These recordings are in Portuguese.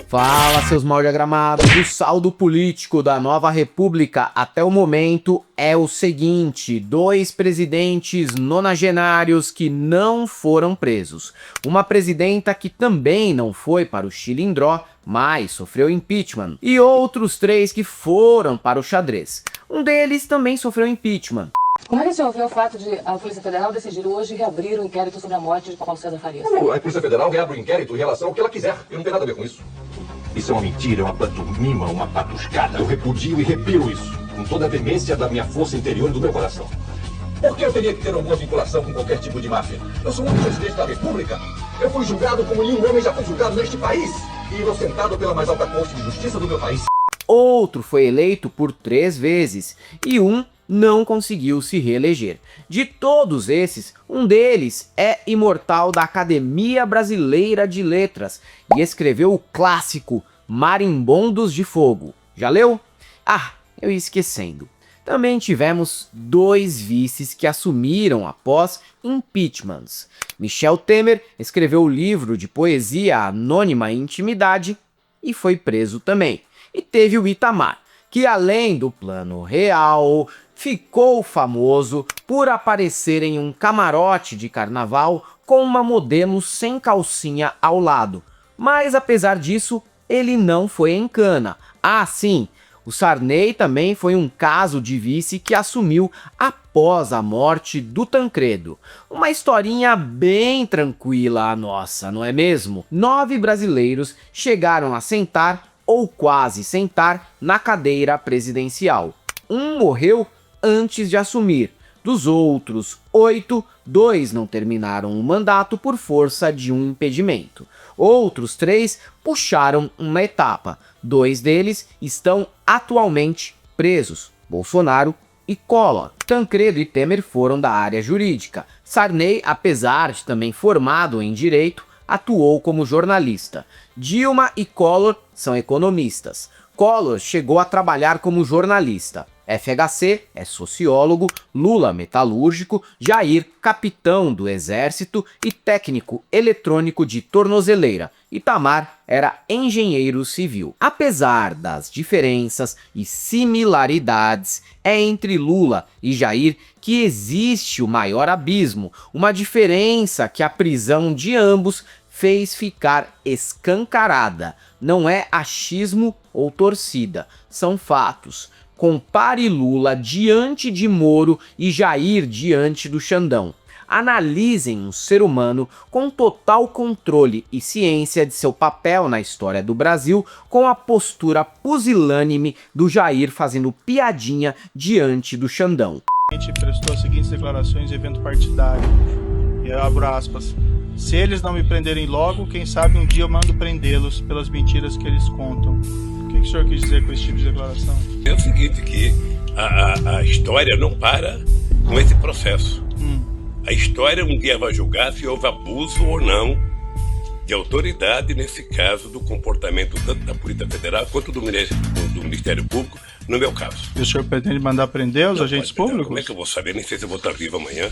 Fala, seus mal diagramados. O saldo político da nova república até o momento é o seguinte: 2 presidentes nonagenários que não foram presos, uma presidenta que também não foi para o Chilindró, mas sofreu impeachment, e outros 3 que foram para o xadrez. Um deles também sofreu impeachment. Como é que o senhor vê o fato de a Polícia Federal decidir hoje reabrir o inquérito sobre a morte de Paulo César Farias? A Polícia Federal reabre o inquérito em relação ao que ela quiser. Eu não tenho nada a ver com isso. Isso é uma mentira, é uma pantomima, uma patuscada. Eu repudio e repelo isso, com toda a veemência da minha força interior e do meu coração. Por que eu teria que ter alguma vinculação com qualquer tipo de máfia? Eu sou um presidente da República. Eu fui julgado como nenhum homem já foi julgado neste país. E inocentado pela mais alta corte de justiça do meu país. Outro foi eleito por 3 vezes e um não conseguiu se reeleger. De todos esses, um deles é imortal da Academia Brasileira de Letras e escreveu o clássico Marimbondos de Fogo. Já leu? Ah, eu ia esquecendo. Também tivemos 2 vices que assumiram após impeachments. Michel Temer escreveu o livro de poesia Anônima Intimidade e foi preso também. E teve o Itamar, que além do plano real, ficou famoso por aparecer em um camarote de carnaval com uma modelo sem calcinha ao lado. Mas apesar disso, ele não foi em cana. Ah, sim, o Sarney também foi um caso de vice que assumiu após a morte do Tancredo. Uma historinha bem tranquila a nossa, não é mesmo? 9 brasileiros chegaram a sentar ou quase sentar na cadeira presidencial. Um morreu antes de assumir. Dos outros 8, 2 não terminaram o mandato por força de um impedimento. Outros 3 puxaram uma etapa. 2 deles estão atualmente presos: Bolsonaro e Collor. Tancredo e Temer foram da área jurídica. Sarney, apesar de também formado em direito, atuou como jornalista. Dilma e Collor são economistas. Collor chegou a trabalhar como jornalista. FHC é sociólogo, Lula metalúrgico, Jair capitão do exército e técnico eletrônico de tornozeleira. Itamar era engenheiro civil. Apesar das diferenças e similaridades, é entre Lula e Jair que existe o maior abismo, uma diferença que a prisão de ambos fez ficar escancarada. Não é achismo ou torcida, são fatos. Compare Lula diante de Moro e Jair diante do Xandão. Analisem um ser humano com total controle e ciência de seu papel na história do Brasil com a postura pusilânime do Jair fazendo piadinha diante do Xandão. A gente prestou as seguintes declarações de evento partidário, e eu abro aspas: se eles não me prenderem logo, quem sabe um dia eu mando prendê-los pelas mentiras que eles contam. O que o senhor quis dizer com esse tipo de declaração? É o seguinte, que a história não para com esse processo. A história um dia vai julgar se houve abuso ou não de autoridade, nesse caso, do comportamento tanto da Polícia Federal quanto do Ministério Público, no meu caso. E o senhor pretende mandar prender os agentes públicos? Como é que eu vou saber? Nem sei se eu vou estar vivo amanhã.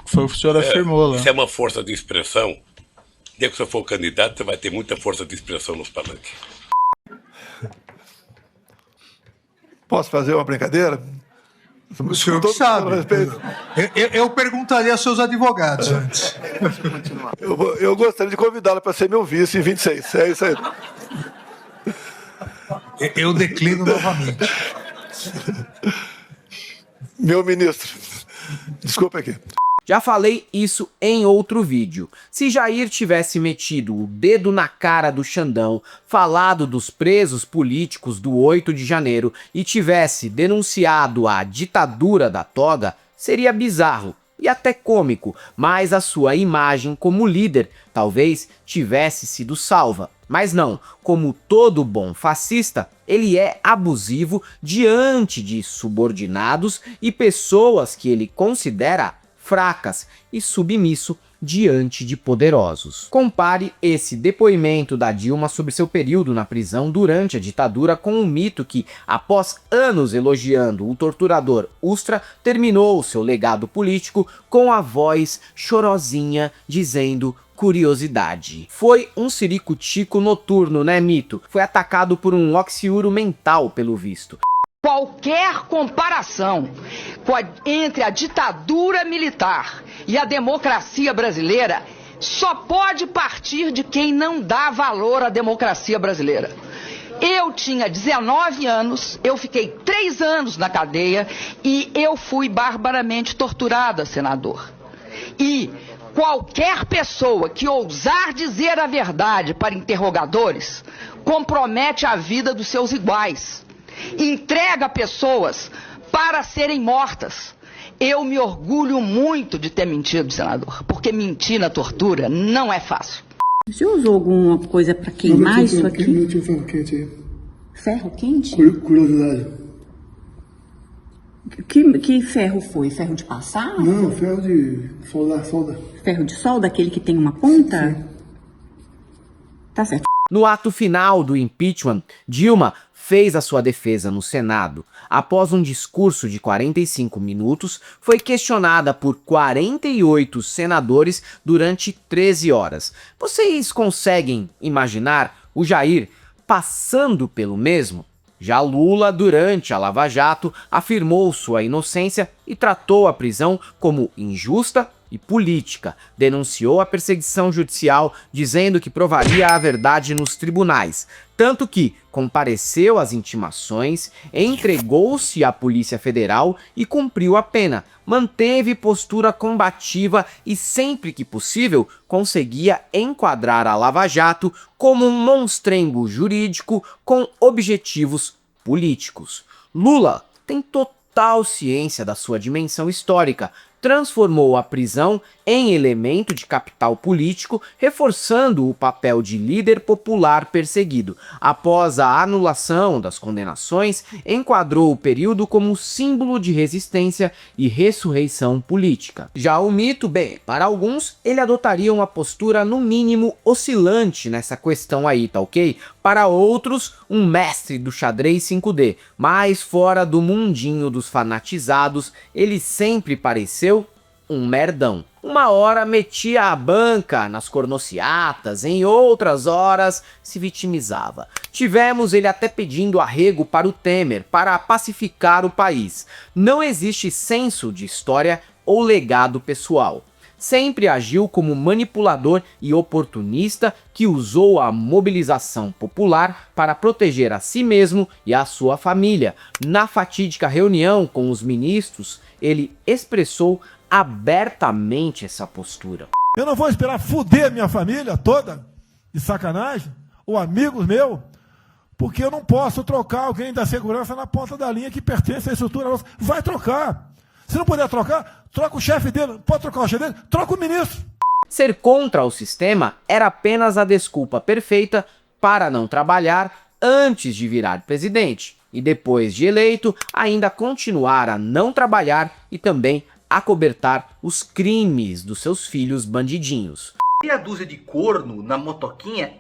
Foi o que o senhor afirmou lá. Isso é uma força de expressão. Dia que você for candidato, você vai ter muita força de expressão nos palanques. Posso fazer uma brincadeira? O senhor que sabe. Eu perguntaria aos seus advogados antes. Eu gostaria de convidá-la para ser meu vice em 26. É isso aí. Eu declino novamente. Meu ministro, desculpa aqui. Já falei isso em outro vídeo. Se Jair tivesse metido o dedo na cara do Xandão, falado dos presos políticos do 8 de janeiro e tivesse denunciado a ditadura da toga, seria bizarro e até cômico, mas a sua imagem como líder talvez tivesse sido salva. Mas não, como todo bom fascista, ele é abusivo diante de subordinados e pessoas que ele considera fracas e submisso diante de poderosos. Compare esse depoimento da Dilma sobre seu período na prisão durante a ditadura com o mito que, após anos elogiando o torturador Ustra, terminou seu legado político com a voz chorosinha dizendo curiosidade. Foi um ciricutico noturno, né, Mito? Foi atacado por um oxiuro mental, pelo visto. Qualquer comparação entre a ditadura militar e a democracia brasileira só pode partir de quem não dá valor à democracia brasileira. Eu tinha 19 anos, eu fiquei 3 anos na cadeia e eu fui barbaramente torturada, senador. E qualquer pessoa que ousar dizer a verdade para interrogadores compromete a vida dos seus iguais. Entrega pessoas para serem mortas. Eu me orgulho muito de ter mentido, senador, porque mentir na tortura não é fácil. O senhor usou alguma coisa para queimar isso aqui? Eu tinha ferro quente aí. Ferro quente? Curiosidade. Que ferro foi? Ferro de passar? Não, ferro de solda. Ferro de solda, aquele que tem uma ponta? Sim. Tá certo. No ato final do impeachment, Dilma fez a sua defesa no Senado. Após um discurso de 45 minutos, foi questionada por 48 senadores durante 13 horas. Vocês conseguem imaginar o Jair passando pelo mesmo? Já Lula, durante a Lava Jato, afirmou sua inocência e tratou a prisão como injusta e política. Denunciou a perseguição judicial, dizendo que provaria a verdade nos tribunais. Tanto que compareceu às intimações, entregou-se à Polícia Federal e cumpriu a pena. Manteve postura combativa e, sempre que possível, conseguia enquadrar a Lava Jato como um monstrengo jurídico com objetivos políticos. Lula tem total ciência da sua dimensão histórica, transformou a prisão em elemento de capital político, reforçando o papel de líder popular perseguido. Após a anulação das condenações, enquadrou o período como símbolo de resistência e ressurreição política. Já o Mito, bem, para alguns, ele adotaria uma postura no mínimo oscilante nessa questão aí, tá ok? Para outros, um mestre do xadrez 5D, mas fora do mundinho dos fanatizados, ele sempre pareceu um merdão. Uma hora metia a banca nas cornociatas, em outras horas se vitimizava. Tivemos ele até pedindo arrego para o Temer, para pacificar o país. Não existe senso de história ou legado pessoal. Sempre agiu como manipulador e oportunista que usou a mobilização popular para proteger a si mesmo e a sua família. Na fatídica reunião com os ministros, ele expressou abertamente essa postura. Eu não vou esperar fuder minha família toda, de sacanagem, ou amigos meus, porque eu não posso trocar alguém da segurança na ponta da linha que pertence à estrutura nossa. Vai trocar. Se não puder trocar, troca o chefe dele. Pode trocar o chefe dele? Troca o ministro. Ser contra o sistema era apenas a desculpa perfeita para não trabalhar antes de virar presidente. E depois de eleito, ainda continuar a não trabalhar e também acobertar os crimes dos seus filhos bandidinhos. Meia dúzia de corno na motoquinha.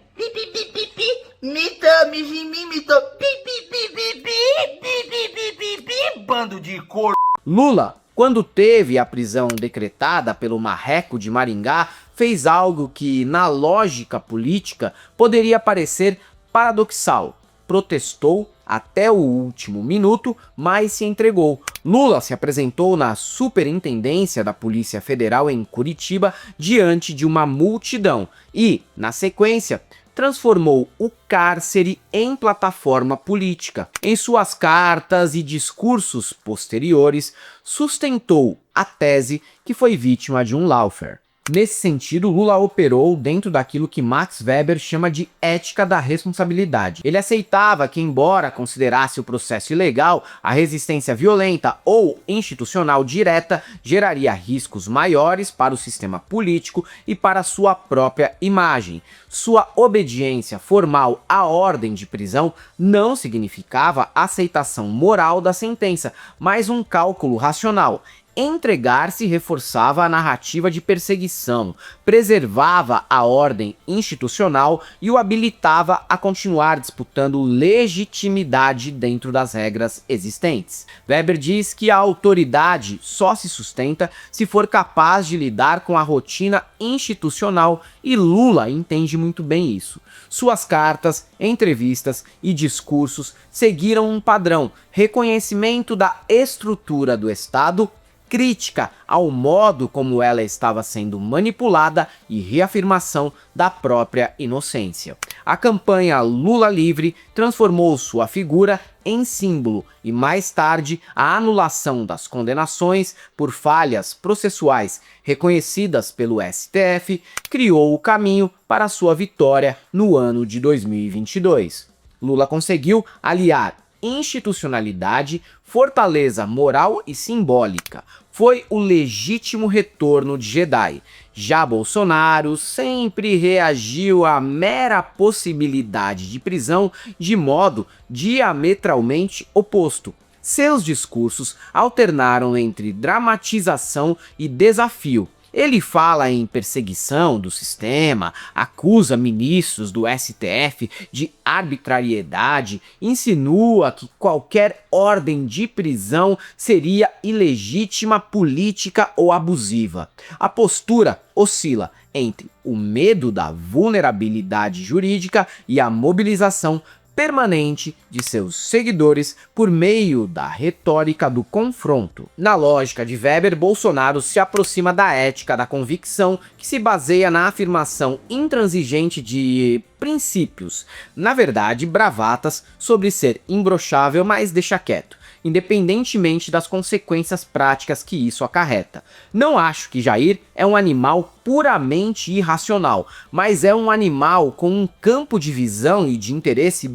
Bando de corno. Lula, quando teve a prisão decretada pelo Marreco de Maringá, fez algo que, na lógica política, poderia parecer paradoxal. Protestou até o último minuto, mas se entregou. Lula se apresentou na Superintendência da Polícia Federal em Curitiba diante de uma multidão e, na sequência, transformou o cárcere em plataforma política. Em suas cartas e discursos posteriores, sustentou a tese que foi vítima de um lawfare. Nesse sentido, Lula operou dentro daquilo que Max Weber chama de ética da responsabilidade. Ele aceitava que, embora considerasse o processo ilegal, a resistência violenta ou institucional direta geraria riscos maiores para o sistema político e para sua própria imagem. Sua obediência formal à ordem de prisão não significava aceitação moral da sentença, mas um cálculo racional. entregar-se reforçava a narrativa de perseguição, preservava a ordem institucional e o habilitava a continuar disputando legitimidade dentro das regras existentes. Weber diz que a autoridade só se sustenta se for capaz de lidar com a rotina institucional, e Lula entende muito bem isso. Suas cartas, entrevistas e discursos seguiram um padrão: reconhecimento da estrutura do Estado, crítica ao modo como ela estava sendo manipulada e reafirmação da própria inocência. A campanha Lula Livre transformou sua figura em símbolo e, mais tarde, a anulação das condenações por falhas processuais reconhecidas pelo STF criou o caminho para sua vitória no ano de 2022. Lula conseguiu aliar institucionalidade, fortaleza moral e simbólica. Foi o legítimo retorno de Jedi. Já Bolsonaro sempre reagiu à mera possibilidade de prisão de modo diametralmente oposto. Seus discursos alternaram entre dramatização e desafio. Ele fala em perseguição do sistema, acusa ministros do STF de arbitrariedade, insinua que qualquer ordem de prisão seria ilegítima, política ou abusiva. A postura oscila entre o medo da vulnerabilidade jurídica e a mobilização permanente de seus seguidores por meio da retórica do confronto. Na lógica de Weber, Bolsonaro se aproxima da ética da convicção, que se baseia na afirmação intransigente de princípios, na verdade bravatas sobre ser imbrochável, mas deixa quieto, independentemente das consequências práticas que isso acarreta. Não acho que Jair é um animal puramente irracional, mas é um animal com um campo de visão e de interesse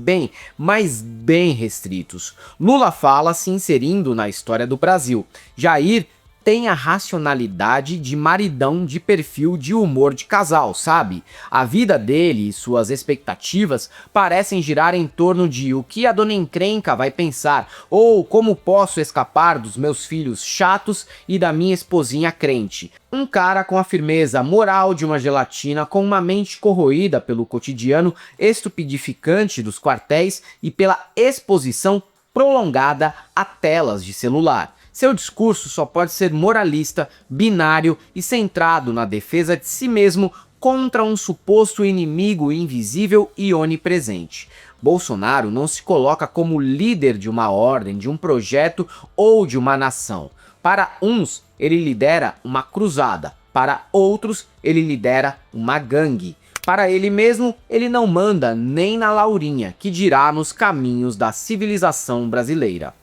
mas bem restritos. Lula fala se inserindo na história do Brasil. Jair tem a racionalidade de maridão de perfil de humor de casal, sabe? A vida dele e suas expectativas parecem girar em torno de o que a dona encrenca vai pensar, ou como posso escapar dos meus filhos chatos e da minha esposinha crente. Um cara com a firmeza moral de uma gelatina, com uma mente corroída pelo cotidiano estupidificante dos quartéis e pela exposição prolongada a telas de celular. Seu discurso só pode ser moralista, binário e centrado na defesa de si mesmo contra um suposto inimigo invisível e onipresente. Bolsonaro não se coloca como líder de uma ordem, de um projeto ou de uma nação. Para uns, ele lidera uma cruzada. Para outros, ele lidera uma gangue. Para ele mesmo, ele não manda nem na Laurinha, que dirá nos caminhos da civilização brasileira.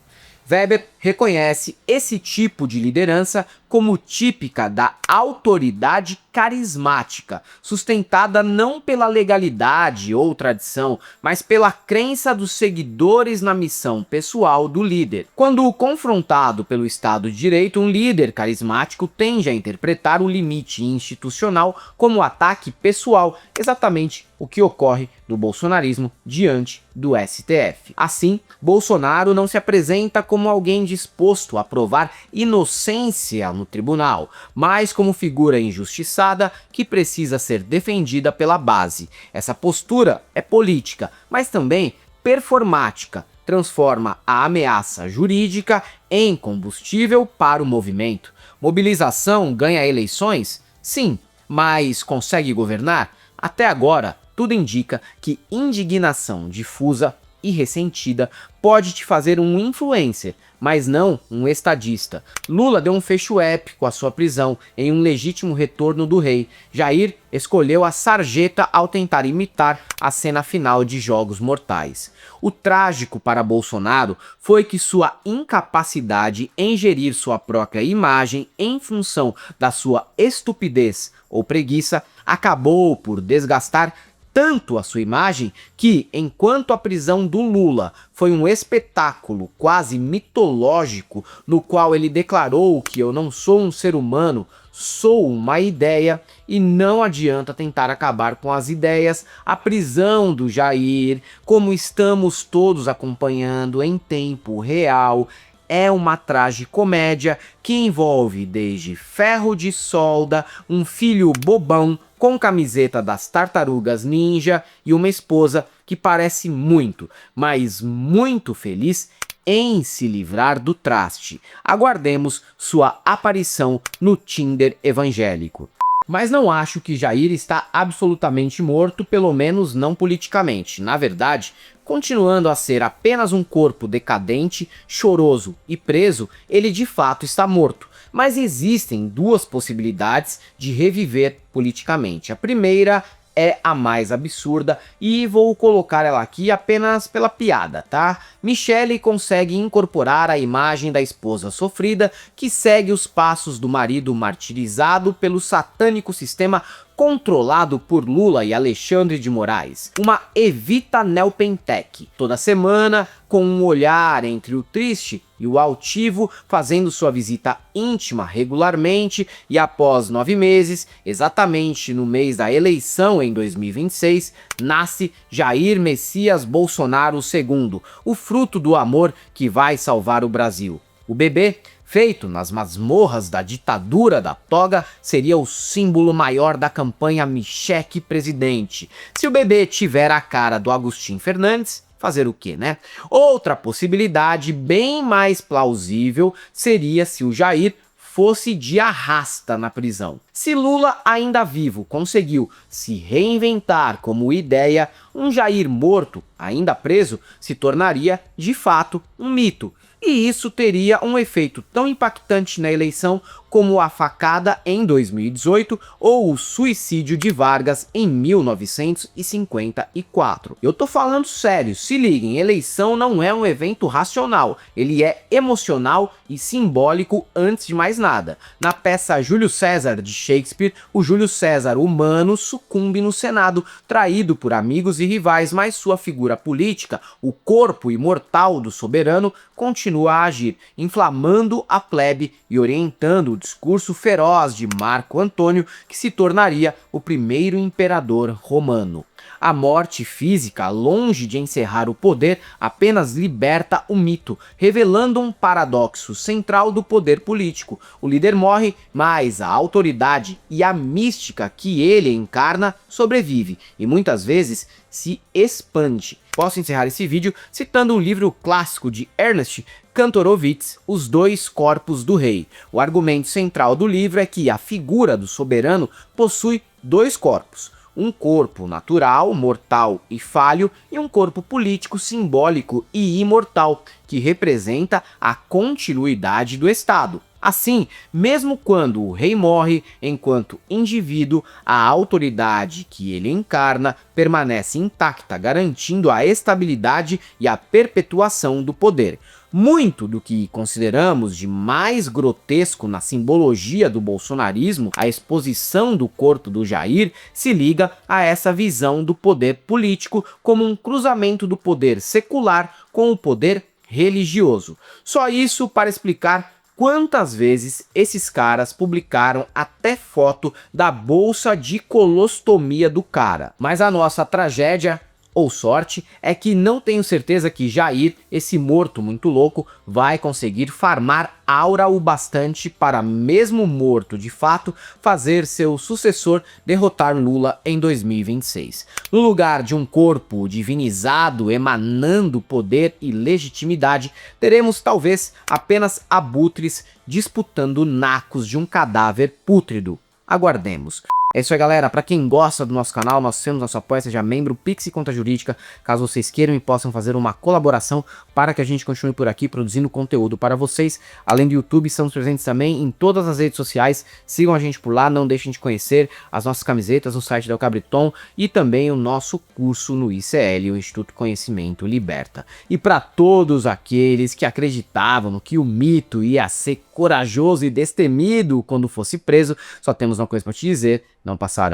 Weber reconhece esse tipo de liderança como típica da autoridade carismática, sustentada não pela legalidade ou tradição, mas pela crença dos seguidores na missão pessoal do líder. Quando confrontado pelo Estado de Direito, um líder carismático tende a interpretar o limite institucional como ataque pessoal, exatamente o que ocorre no bolsonarismo diante do STF. Assim, Bolsonaro não se apresenta como alguém disposto a provar inocência no tribunal, mas como figura injustiçada que precisa ser defendida pela base. Essa postura é política, mas também performática. Transforma a ameaça jurídica em combustível para o movimento. Mobilização ganha eleições? Sim, mas consegue governar? Até agora, tudo indica que indignação difusa e ressentida pode te fazer um influencer, mas não um estadista. Lula deu um fecho épico à sua prisão em um legítimo retorno do rei. Jair escolheu a sarjeta ao tentar imitar a cena final de Jogos Mortais. O trágico para Bolsonaro foi que sua incapacidade em gerir sua própria imagem em função da sua estupidez ou preguiça acabou por desgastar tanto a sua imagem que, enquanto a prisão do Lula foi um espetáculo quase mitológico no qual ele declarou que eu não sou um ser humano, sou uma ideia, e não adianta tentar acabar com as ideias, a prisão do Jair, como estamos todos acompanhando em tempo real, é uma tragicomédia que envolve desde ferro de solda, um filho bobão com camiseta das Tartarugas Ninja e uma esposa que parece muito, mas muito feliz em se livrar do traste. Aguardemos sua aparição no Tinder evangélico. Mas não acho que Jair está absolutamente morto, pelo menos não politicamente. Na verdade, continuando a ser apenas um corpo decadente, choroso e preso, ele de fato está morto. Mas existem duas possibilidades de reviver politicamente. A primeira é a mais absurda e vou colocar ela aqui apenas pela piada, tá? Michele consegue incorporar a imagem da esposa sofrida que segue os passos do marido martirizado pelo satânico sistema controlado por Lula e Alexandre de Moraes. Uma Evita Nelpentec, toda semana com um olhar entre o triste e o altivo, fazendo sua visita íntima regularmente e após 9 meses, exatamente no mês da eleição em 2026, nasce Jair Messias Bolsonaro II, o fruto do amor que vai salvar o Brasil. O bebê, feito nas masmorras da ditadura da toga, seria o símbolo maior da campanha Me Cheque Presidente. Se o bebê tiver a cara do Agostinho Fernandes, fazer o quê, né? Outra possibilidade bem mais plausível seria se o Jair fosse de arrasta na prisão. Se Lula, ainda vivo, conseguiu se reinventar como ideia, um Jair morto, ainda preso, se tornaria, de fato, um mito. E isso teria um efeito tão impactante na eleição como a facada em 2018 ou o suicídio de Vargas em 1954. Eu tô falando sério, se liguem, eleição não é um evento racional, ele é emocional e simbólico antes de mais nada. Na peça Júlio César de Shakespeare, o Júlio César humano sucumbe no Senado, traído por amigos e rivais, mas sua figura política, o corpo imortal do soberano, continua a agir, inflamando a plebe e orientando o discurso feroz de Marco Antônio, que se tornaria o primeiro imperador romano. A morte física, longe de encerrar o poder, apenas liberta o mito, revelando um paradoxo central do poder político. O líder morre, mas a autoridade e a mística que ele encarna sobrevive e muitas vezes se expande. Posso encerrar esse vídeo citando um livro clássico de Ernest Kantorowicz, Os Dois Corpos do Rei. O argumento central do livro é que a figura do soberano possui dois corpos. Um corpo natural, mortal e falho, e um corpo político, simbólico e imortal, que representa a continuidade do Estado. Assim, mesmo quando o rei morre, enquanto indivíduo, a autoridade que ele encarna permanece intacta, garantindo a estabilidade e a perpetuação do poder. Muito do que consideramos de mais grotesco na simbologia do bolsonarismo, a exposição do corpo do Jair, se liga a essa visão do poder político como um cruzamento do poder secular com o poder religioso. Só isso para explicar quantas vezes esses caras publicaram até foto da bolsa de colostomia do cara. Mas a nossa tragédia, ou sorte, é que não tenho certeza que Jair, esse morto muito louco, vai conseguir farmar aura o bastante para, mesmo morto de fato, fazer seu sucessor derrotar Lula em 2026. No lugar de um corpo divinizado emanando poder e legitimidade, teremos talvez apenas abutres disputando nacos de um cadáver pútrido. Aguardemos. É isso aí, galera. Para quem gosta do nosso canal, nós temos nosso apoio, seja membro, Pix e Conta Jurídica, caso vocês queiram e possam fazer uma colaboração para que a gente continue por aqui produzindo conteúdo para vocês. Além do YouTube, estamos presentes também em todas as redes sociais. Sigam a gente por lá, não deixem de conhecer as nossas camisetas no site da El Cabriton e também o nosso curso no ICL, o Instituto Conhecimento Liberta. E para todos aqueles que acreditavam no que o mito ia ser corajoso e destemido quando fosse preso, só temos uma coisa para te dizer: não passarão.